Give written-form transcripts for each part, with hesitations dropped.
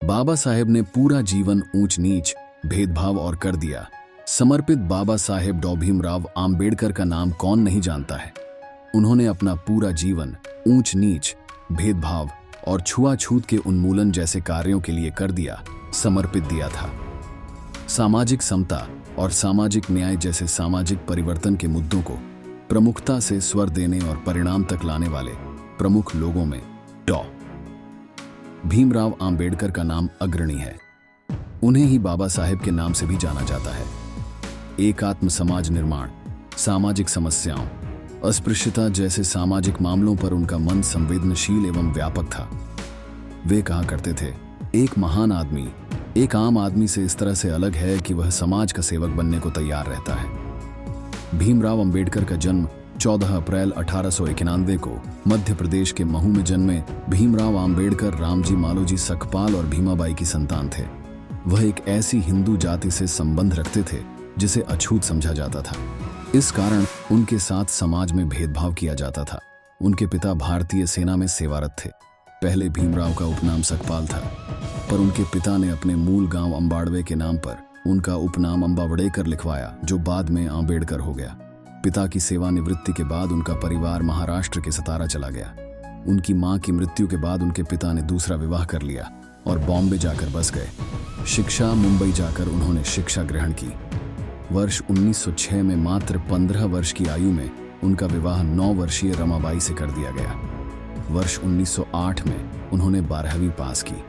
बाबा साहेब ने पूरा जीवन ऊंच नीच, भेदभाव और कर दिया समर्पित। बाबा साहेब डॉ भीमराव आम्बेडकर का नाम कौन नहीं जानता है। उन्होंने अपना पूरा जीवन ऊंच नीच, भेदभाव और छुआछूत के उन्मूलन जैसे कार्यों के लिए कर दिया, समर्पित दिया था। सामाजिक समता और सामाजिक न्याय जैसे सामाजिक परिवर्तन के मुद्दों को प्रमुखता से स्वर देने और परिणाम तक लाने वाले प्रमुख लोगों में डॉ भीमराव आम्बेडकर का नाम अग्रणी है। उन्हें ही बाबा साहेब के नाम से भी जाना जाता है। एकात्म समाज निर्माण, सामाजिक समस्याओं, अस्पृश्यता जैसे सामाजिक मामलों पर उनका मन संवेदनशील एवं व्यापक था। वे कहा करते थे, एक महान आदमी एक आम आदमी से इस तरह से अलग है कि वह समाज का सेवक बनने को तैयार रहता है। भीमराव अंबेडकर का जन्म 14 अप्रैल 1891 को मध्य प्रदेश के महू में जन्मे भीमराव आम्बेडकर रामजी मालोजी सखपाल और भीमाबाई की संतान थे। वह एक ऐसी हिंदू जाति से संबंध रखते थे जिसे अछूत समझा जाता था। इस कारण उनके साथ समाज में भेदभाव किया जाता था। उनके पिता भारतीय सेना में सेवारत थे। पहले भीमराव का उपनाम सखपाल था, पर उनके पिता ने अपने मूल गांव अंबाड़वे के नाम पर उनका उपनाम अंबावड़ेकर लिखवाया, जो बाद में आम्बेडकर हो गया। पिता की सेवानिवृत्ति के बाद उनका परिवार महाराष्ट्र के सतारा चला गया। उनकी मां की मृत्यु के बाद उनके पिता ने दूसरा विवाह कर लिया और बॉम्बे जाकर बस गए। शिक्षा मुंबई जाकर उन्होंने शिक्षा ग्रहण की। वर्ष 1906 में मात्र 15 वर्ष की आयु में उनका विवाह 9 वर्षीय रमाबाई से कर दिया गया। वर्ष 1908 में उन्होंने 12वीं पास की।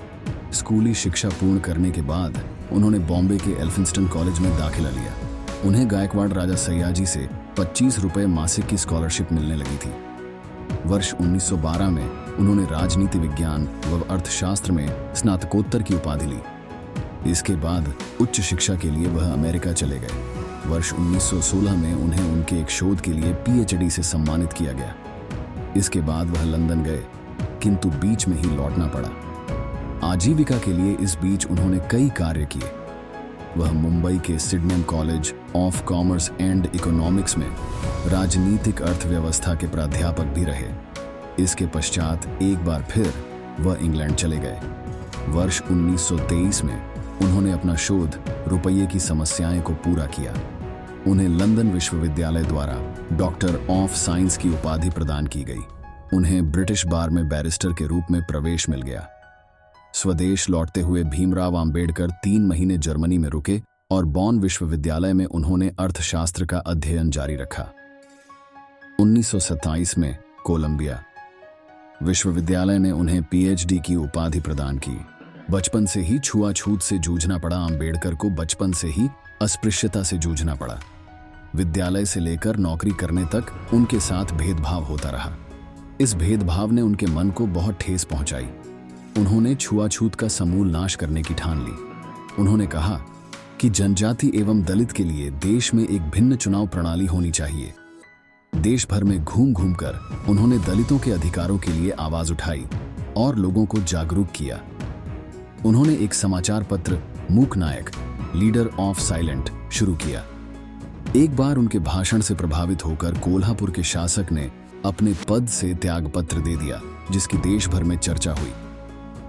स्कूली शिक्षा पूर्ण करने के बाद उन्होंने बॉम्बे के एल्फिंस्टन कॉलेज में दाखिला लिया। उन्हें गायकवाड़ राजा सयाजी से 25 रुपए मासिक की स्कॉलरशिप मिलने लगी थी। वर्ष 1912 में उन्होंने राजनीति विज्ञान व अर्थशास्त्र में स्नातकोत्तर की उपाधि ली। इसके बाद उच्च शिक्षा के लिए वह अमेरिका चले गए। वर्ष 1916 में उन्हें उनके एक शोध के लिए PhD से सम्मानित किया गया। इसके बाद वह लंदन गए, किंतु बीच में ही लौटना पड़ा। आजीविका के लिए इस बीच उन्होंने कई कार्य किए। वह मुंबई के Sydenham college of commerce and economics में राजनीतिक अर्थव्यवस्था के प्राध्यापक भी रहे। इसके पश्चात एक बार फिर वह इंग्लैंड चले गए। वर्ष 1923 में उन्होंने अपना शोध रुपये की समस्याएं को पूरा किया। उन्हें लंदन विश्वविद्यालय द्वारा डॉक्टर ऑफ साइंस की उपाधि प्रदान की गई। उन्हें ब्रिटिश बार में बैरिस्टर के रूप में प्रवेश मिल गया। स्वदेश लौटते हुए भीमराव आम्बेडकर 3 महीने जर्मनी में रुके और बॉन विश्वविद्यालय में उन्होंने अर्थशास्त्र का अध्ययन जारी रखा। 1927 में कोलंबिया विश्वविद्यालय ने उन्हें PhD की उपाधि प्रदान की। बचपन से ही छुआछूत से जूझना पड़ा आम्बेडकर को। बचपन से ही अस्पृश्यता से जूझना पड़ा। विद्यालय से लेकर नौकरी करने तक उनके साथ भेदभाव होता रहा। इस भेदभाव ने उनके मन को बहुत ठेस पहुंचाई। उन्होंने छुआछूत का समूल नाश करने की ठान ली। उन्होंने कहा कि जनजाति एवं दलित के लिए देश में एक भिन्न चुनाव प्रणाली होनी चाहिए। देश भर में घूम घूम कर उन्होंने दलितों के अधिकारों के लिए आवाज उठाई और लोगों को जागरूक किया। उन्होंने एक समाचार पत्र मूक नायक, लीडर ऑफ साइलेंट शुरू किया। एक बार उनके भाषण से प्रभावित होकर कोल्हापुर के शासक ने अपने पद से त्यागपत्र दे दिया, जिसकी देश भर में चर्चा हुई।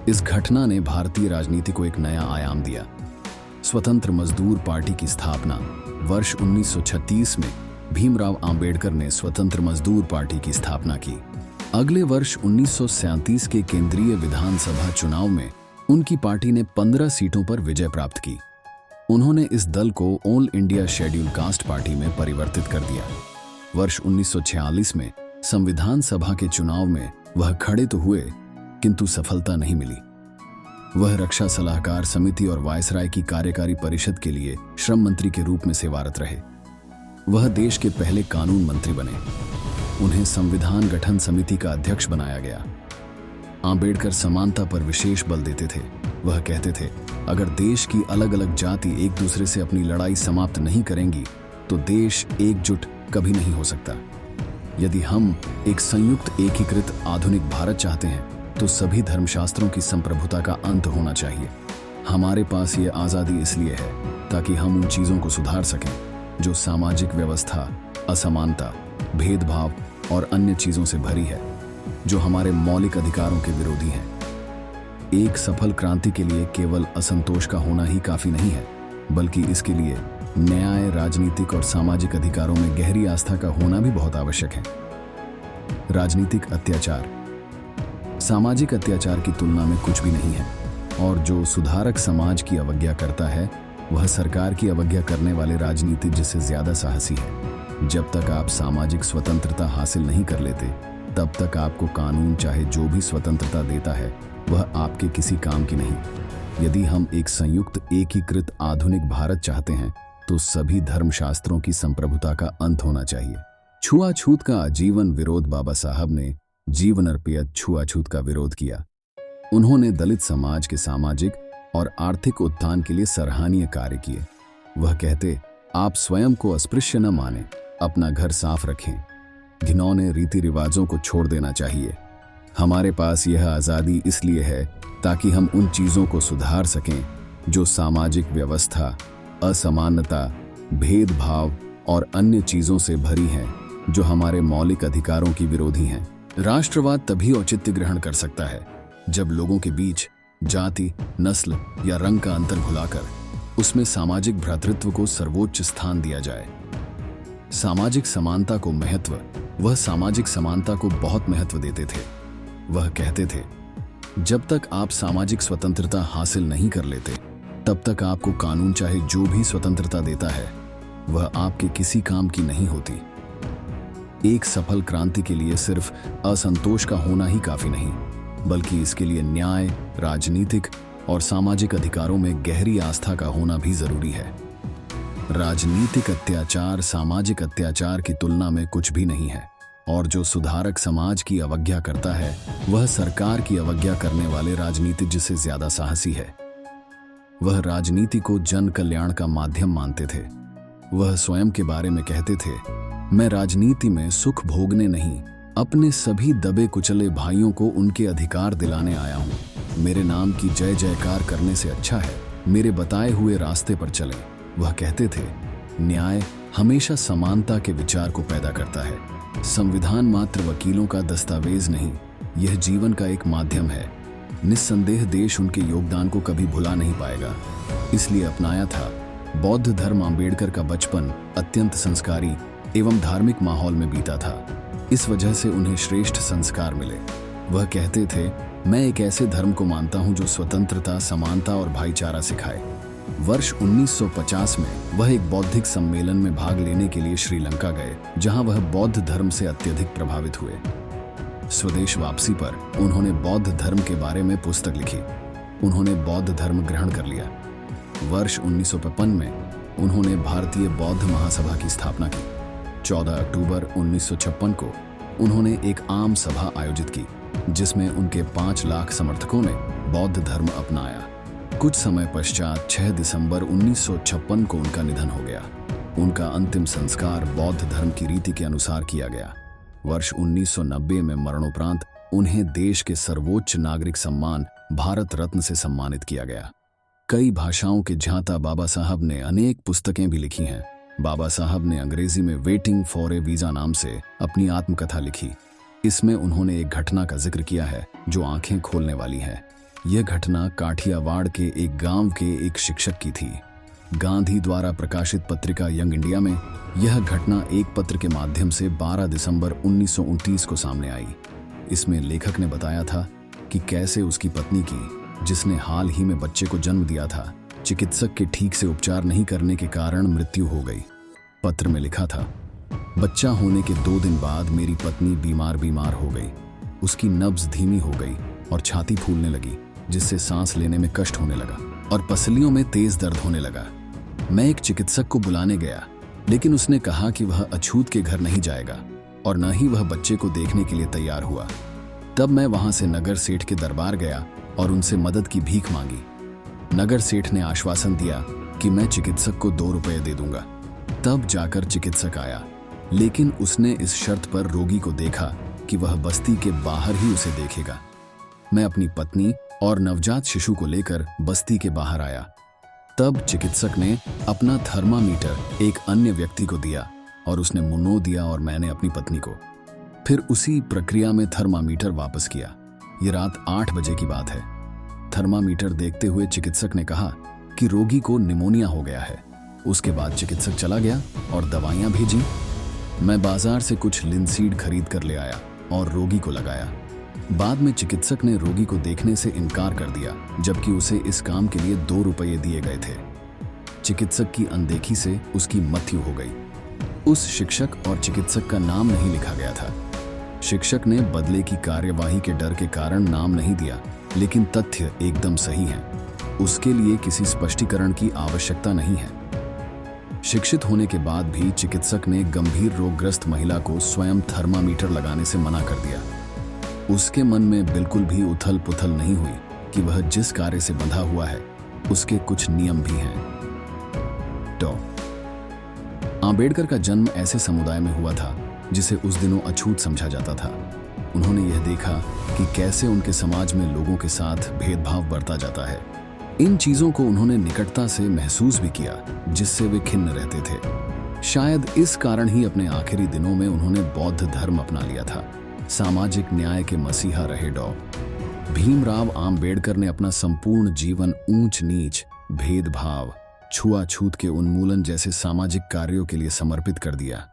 इस घटना ने भारतीय राजनीति को एक नया आयाम दिया। स्वतंत्र मजदूर पार्टी की स्थापना वर्ष 1936 में भीमराव आम्बेडकर ने स्वतंत्र मजदूर पार्टी की स्थापना की। अगले वर्ष 1937 के केंद्रीय विधानसभा चुनाव में उनकी पार्टी ने 15 सीटों पर विजय प्राप्त की। उन्होंने इस दल को all India schedule caste party में परिवर्तित कर दिया। वर्ष 1946 में संविधान सभा के चुनाव में वह खड़े तो हुए, किंतु सफलता नहीं मिली। वह रक्षा सलाहकार समिति और वायसराय की कार्यकारी परिषद के लिए श्रम मंत्री के रूप में सेवारत रहे। वह देश के पहले कानून मंत्री बने। उन्हें संविधान गठन समिति का अध्यक्ष बनाया गया। आम्बेडकर समानता पर विशेष बल देते थे। वह कहते थे, अगर देश की अलग अलग जाति एक दूसरे से अपनी लड़ाई समाप्त नहीं करेंगी तो देश एकजुट कभी नहीं हो सकता। यदि हम एक संयुक्त एकीकृत आधुनिक भारत चाहते हैं तो सभी धर्मशास्त्रों की संप्रभुता का अंत होना चाहिए। हमारे पास ये आज़ादी इसलिए है ताकि हम उन चीज़ों को सुधार सकें जो सामाजिक व्यवस्था, असमानता, भेदभाव और अन्य चीज़ों से भरी है, जो हमारे मौलिक अधिकारों के विरोधी हैं। एक सफल क्रांति के लिए केवल असंतोष का होना ही काफी नहीं है, बल्कि इसके लिए न्याय, राजनीतिक और सामाजिक अधिकारों में गहरी आस्था का होना भी बहुत आवश्यक है। राजनीतिक अत्याचार सामाजिक अत्याचार की तुलना में कुछ भी नहीं है, और जो सुधारक समाज की अवज्ञा करता है वह सरकार की अवज्ञा करने वाले राजनीतिज्ञ से ज्यादा साहसी है। जब तक आप सामाजिक स्वतंत्रता हासिल नहीं कर लेते, तब तक आपको कानून चाहे जो भी स्वतंत्रता देता है वह आपके किसी काम की नहीं। यदि हम एक संयुक्त एकीकृत आधुनिक भारत चाहते हैं तो सभी धर्मशास्त्रों की संप्रभुता का अंत होना चाहिए। छुआछूत का आजीवन विरोध बाबा साहब ने जीवन अर्पित छुआछूत का विरोध किया। उन्होंने दलित समाज के सामाजिक और आर्थिक उत्थान के लिए सराहनीय कार्य किए। वह कहते, आप स्वयं को अस्पृश्य न माने, अपना घर साफ रखें, घिनौने रीति रिवाजों को छोड़ देना चाहिए। हमारे पास यह आज़ादी इसलिए है ताकि हम उन चीज़ों को सुधार सकें जो सामाजिक व्यवस्था, असमानता, भेदभाव और अन्य चीज़ों से भरी हैं, जो हमारे मौलिक अधिकारों की विरोधी हैं। राष्ट्रवाद तभी औचित्य ग्रहण कर सकता है जब लोगों के बीच जाति, नस्ल या रंग का अंतर भुलाकर उसमें सामाजिक भ्रातृत्व को सर्वोच्च स्थान दिया जाए। सामाजिक समानता को महत्व, वह सामाजिक समानता को बहुत महत्व देते थे। वह कहते थे, जब तक आप सामाजिक स्वतंत्रता हासिल नहीं कर लेते, तब तक आपको कानून चाहे जो भी स्वतंत्रता देता है वह आपके किसी काम की नहीं होती। एक सफल क्रांति के लिए सिर्फ असंतोष का होना ही काफी नहीं, बल्कि इसके लिए न्याय, राजनीतिक और सामाजिक अधिकारों में गहरी आस्था का होना भी जरूरी है। राजनीतिक अत्याचार सामाजिक अत्याचार की तुलना में कुछ भी नहीं है, और जो सुधारक समाज की अवज्ञा करता है वह सरकार की अवज्ञा करने वाले राजनीतिज्ञ से ज्यादा साहसी है। वह राजनीति को जन कल्याण का माध्यम मानते थे। वह स्वयं के बारे में कहते थे, मैं राजनीति में सुख भोगने नहीं, अपने सभी दबे कुचले भाइयों को उनके अधिकार दिलाने आया हूं। मेरे नाम की जय जयकार करने से अच्छा है मेरे बताए हुए रास्ते पर चलें। वह कहते थे, न्याय हमेशा समानता के विचार को पैदा करता है। संविधान मात्र वकीलों का दस्तावेज नहीं, यह जीवन का एक माध्यम है। निस्संदेह देश उनके योगदान को कभी भुला नहीं पाएगा, इसलिए अपनाया था। बौद्ध धर्म आम्बेडकर का बचपन अत्यंत संस्कारी एवं धार्मिक माहौल में बीता था। इस वजह से उन्हें श्रेष्ठ संस्कार मिले। वह कहते थे, मैं एक ऐसे धर्म को मानता हूं जो स्वतंत्रता, समानता और भाईचारा सिखाए। वर्ष 1950 में वह एक बौद्धिक सम्मेलन में भाग लेने के लिए श्रीलंका गए, जहां वह बौद्ध धर्म से अत्यधिक प्रभावित हुए। स्वदेश वापसी पर उन्होंने बौद्ध धर्म के बारे में पुस्तक लिखी। उन्होंने बौद्ध धर्म ग्रहण कर लिया। वर्ष 1955 में उन्होंने भारतीय बौद्ध महासभा की स्थापना की। 14 अक्टूबर 1956 को उन्होंने एक आम सभा आयोजित की, जिसमें उनके 5 लाख समर्थकों ने बौद्ध धर्म अपनाया। कुछ समय पश्चात 6 दिसंबर 1956 को उनका निधन हो गया। उनका अंतिम संस्कार बौद्ध धर्म की रीति के अनुसार किया गया। वर्ष 1990 में मरणोपरांत उन्हें देश के सर्वोच्च नागरिक सम्मान भारत रत्न से सम्मानित किया गया। कई भाषाओं के ज्ञाता बाबा साहब ने अनेक पुस्तकें भी लिखी हैं। बाबा साहब ने अंग्रेजी में वेटिंग फॉर ए वीजा नाम से अपनी आत्मकथा लिखी। इसमें उन्होंने एक घटना का जिक्र किया है जो आंखें खोलने वाली है। यह घटना काठियावाड़ के एक गांव के एक शिक्षक की थी। गांधी द्वारा प्रकाशित पत्रिका यंग इंडिया में यह घटना एक पत्र के माध्यम से 12 दिसंबर 1929 को सामने आई। इसमें लेखक ने बताया था कि कैसे उसकी पत्नी की, जिसने हाल ही में बच्चे को जन्म दिया था, चिकित्सक के ठीक से उपचार नहीं करने के कारण मृत्यु हो गई। पत्र में लिखा था, बच्चा होने के 2 दिन बाद मेरी पत्नी बीमार हो गई। उसकी नब्ज धीमी हो गई और छाती फूलने लगी, जिससे सांस लेने में कष्ट होने लगा और पसलियों में तेज दर्द होने लगा। मैं एक चिकित्सक को बुलाने गया, लेकिन उसने कहा कि वह अछूत के घर नहीं जाएगा और न ही वह बच्चे को देखने के लिए तैयार हुआ। तब मैं वहां से नगर सेठ के दरबार गया और उनसे मदद की भीख मांगी। नगर सेठ ने आश्वासन दिया कि मैं चिकित्सक को 2 रुपये दे दूंगा। तब जाकर चिकित्सक आया, लेकिन उसने इस शर्त पर रोगी को देखा कि वह बस्ती के बाहर ही उसे देखेगा। मैं अपनी पत्नी और नवजात शिशु को लेकर बस्ती के बाहर आया। तब चिकित्सक ने अपना थर्मामीटर एक अन्य व्यक्ति को दिया और उसने मुन्नो दिया और मैंने अपनी पत्नी को। फिर उसी प्रक्रिया में थर्मामीटर वापस किया। ये रात 8 बजे की बात है। थर्मामीटर देखते हुए चिकित्सक ने कहा कि रोगी को निमोनिया हो गया है। उसके बाद चिकित्सक चला गया और दवाइयां भेजी। मैं बाजार से कुछ लिनसीड खरीद कर ले आया और रोगी को लगाया। बाद में चिकित्सक ने रोगी को देखने से इनकार कर दिया, जबकि उसे इस काम के लिए 2 रुपये दिए गए थे। चिकित्सक की अनदेखी से उसकी मृत्यु हो गई। उस शिक्षक और चिकित्सक का नाम नहीं लिखा गया था। शिक्षक ने बदले की कार्यवाही के डर के कारण नाम नहीं दिया, लेकिन तथ्य एकदम सही है। उसके लिए किसी स्पष्टीकरण की आवश्यकता नहीं है। शिक्षित होने के बाद भी चिकित्सक ने गंभीर रोगग्रस्त महिला को स्वयं थर्मामीटर लगाने से मना कर दिया। उसके मन में बिल्कुल भी उथल पुथल नहीं हुई कि वह जिस कार्य से बंधा हुआ है उसके कुछ नियम भी हैं। आंबेडकर का जन्म ऐसे समुदाय में हुआ था जिसे उस दिनों अछूत समझा जाता था। उन्होंने यह देखा कि कैसे उनके समाज में लोगों के साथ भेदभाव बरता जाता है। इन चीजों को उन्होंने निकटता से महसूस भी किया, जिससे वे खिन्न रहते थे। शायद इस कारण ही अपने आखिरी दिनों में उन्होंने बौद्ध धर्म अपना लिया था। सामाजिक न्याय के मसीहा रहे डॉ. भीमराव आंबेडकर ने अपना संपूर्ण जीवन ऊंच नीच, भेदभाव, छुआछूत के उन्मूलन जैसे सामाजिक कार्यों के लिए समर्पित कर दिया।